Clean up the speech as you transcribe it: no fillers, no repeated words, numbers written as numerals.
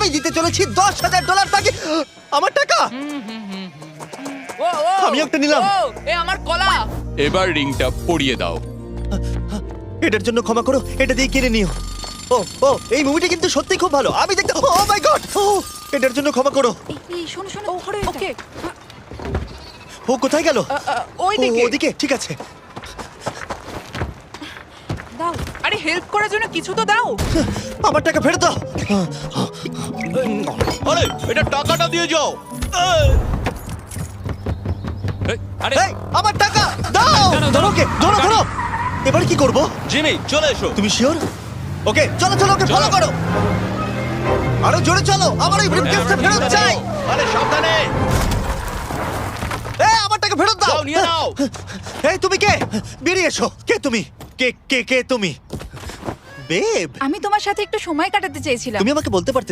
আমি দিতে চলেছি $10,000 তাকে। আমার টাকা ও ও আমি একটা নিলাম। ও, এ আমার কলা। এবার রিংটা পরিয়ে দাও। এটার জন্য ক্ষমা করো, এটা দিয়ে কিনে নিও। ও ও এই মুভিটা কিন্তু সত্যি খুব ভালো, আমি দেখতে। ও মাই গড, ও এটার জন্য ক্ষমা করো। এই শোনো শোনো ধরো ওকে ও কোথায় গেল? ওই ও, দিকে। ওদিকে, ঠিক আছে। দাও। আরে হেল্প করার জন্য কিছু তো দাও। আমার টাকা ফেরত দাও। আরে এটা টাকাটা দিয়ে যাও। আরে এই, আমার টাকা দাও। দাঁড়াও, ধরো ওকে, ধরো ধরো। এবার কি করব? জিমি চলে এসো। তুমি শিওর? ওকে চলো চলো, ওকে ফলো করো। আরো জোরে চলো, আমার এই ব্রিফকেসটা ফেরত চাই। আরে সাবধানে এই আমার টাকা ফেরত দাও। যাও নিয়ে নাও। এই তুমি কে? বেরিয়ে এসো। কে তুমি? কে কে কে তুমি? বেব, আমি তোমার সাথে একটু সময় কাটাতে চেয়েছিলাম। তুমি আমাকে বলতে পারতে